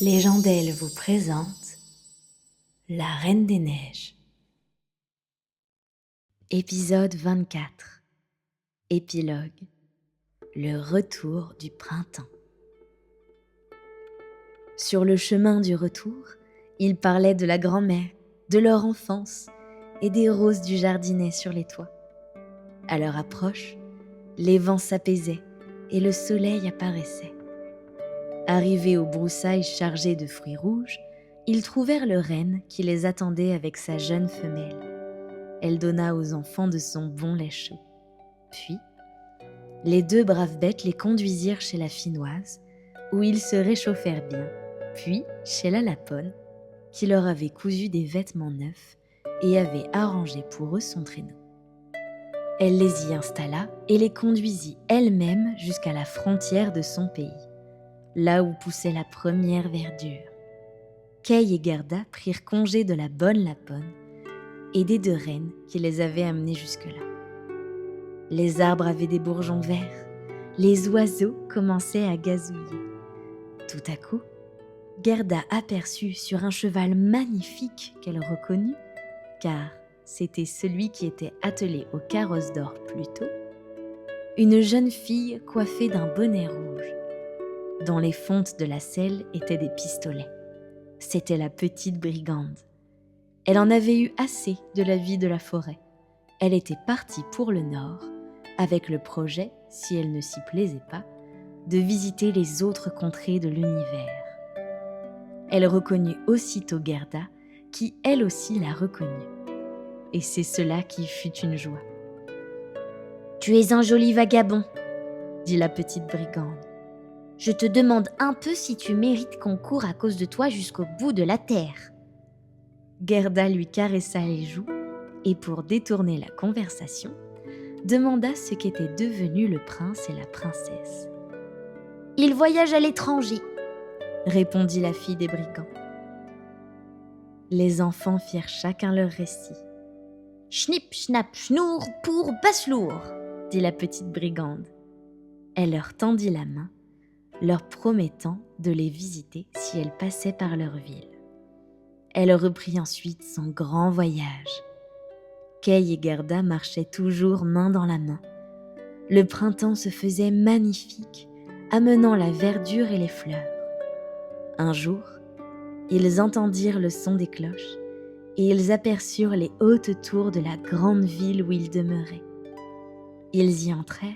Légendelle vous présente La Reine des Neiges. Épisode 24. Épilogue. Le retour du printemps. Sur le chemin du retour, ils parlaient de la grand-mère, de leur enfance et des roses du jardinet sur les toits. À leur approche, les vents s'apaisaient et le soleil apparaissait. Arrivés aux broussailles chargées de fruits rouges, ils trouvèrent le renne qui les attendait avec sa jeune femelle. Elle donna aux enfants de son bon lait chaud. Puis, les deux braves bêtes les conduisirent chez la Finoise, où ils se réchauffèrent bien, puis chez la Laponne, qui leur avait cousu des vêtements neufs et avait arrangé pour eux son traîneau. Elle les y installa et les conduisit elle-même jusqu'à la frontière de son pays, là où poussait la première verdure. Kay et Gerda prirent congé de la bonne Laponne et des deux reines qui les avaient amenés jusque-là. Les arbres avaient des bourgeons verts, les oiseaux commençaient à gazouiller. Tout à coup, Gerda aperçut sur un cheval magnifique qu'elle reconnut, car c'était celui qui était attelé au carrosse d'or plus tôt, une jeune fille coiffée d'un bonnet rouge. Dans les fontes de la selle étaient des pistolets. C'était la petite brigande. Elle en avait eu assez de la vie de la forêt. Elle était partie pour le nord, avec le projet, si elle ne s'y plaisait pas, de visiter les autres contrées de l'univers. Elle reconnut aussitôt Gerda, qui elle aussi la reconnut. Et c'est cela qui fut une joie. « Tu es un joli vagabond, » dit la petite brigande. « Je te demande un peu si tu mérites qu'on court à cause de toi jusqu'au bout de la terre. » Gerda lui caressa les joues et pour détourner la conversation, demanda ce qu'étaient devenus le prince et la princesse. « Ils voyagent à l'étranger, » répondit la fille des brigands. Les enfants firent chacun leur récit. « Schnipp, schnapp, schnour, pour Baslour » dit la petite brigande. Elle leur tendit la main, leur promettant de les visiter si elles passaient par leur ville. Elle reprit ensuite son grand voyage. Kay et Gerda marchaient toujours main dans la main. Le printemps se faisait magnifique, amenant la verdure et les fleurs. Un jour, ils entendirent le son des cloches et ils aperçurent les hautes tours de la grande ville où ils demeuraient. Ils y entrèrent,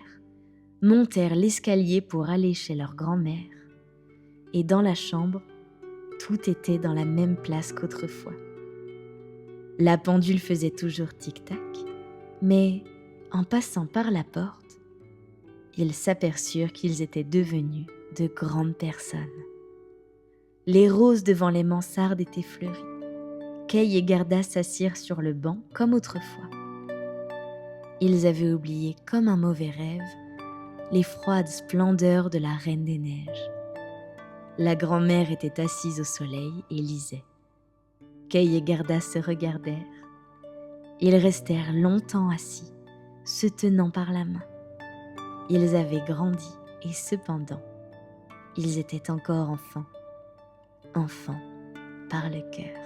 montèrent l'escalier pour aller chez leur grand-mère, et dans la chambre, tout était dans la même place qu'autrefois. La pendule faisait toujours tic-tac, mais en passant par la porte, ils s'aperçurent qu'ils étaient devenus de grandes personnes. Les roses devant les mansardes étaient fleuries. Kay et Gerda s'assirent sur le banc comme autrefois. Ils avaient oublié comme un mauvais rêve les froides splendeurs de la Reine des Neiges. La grand-mère était assise au soleil et lisait. Kay et Gerda se regardèrent. Ils restèrent longtemps assis, se tenant par la main. Ils avaient grandi et cependant, ils étaient encore enfants. Enfants par le cœur.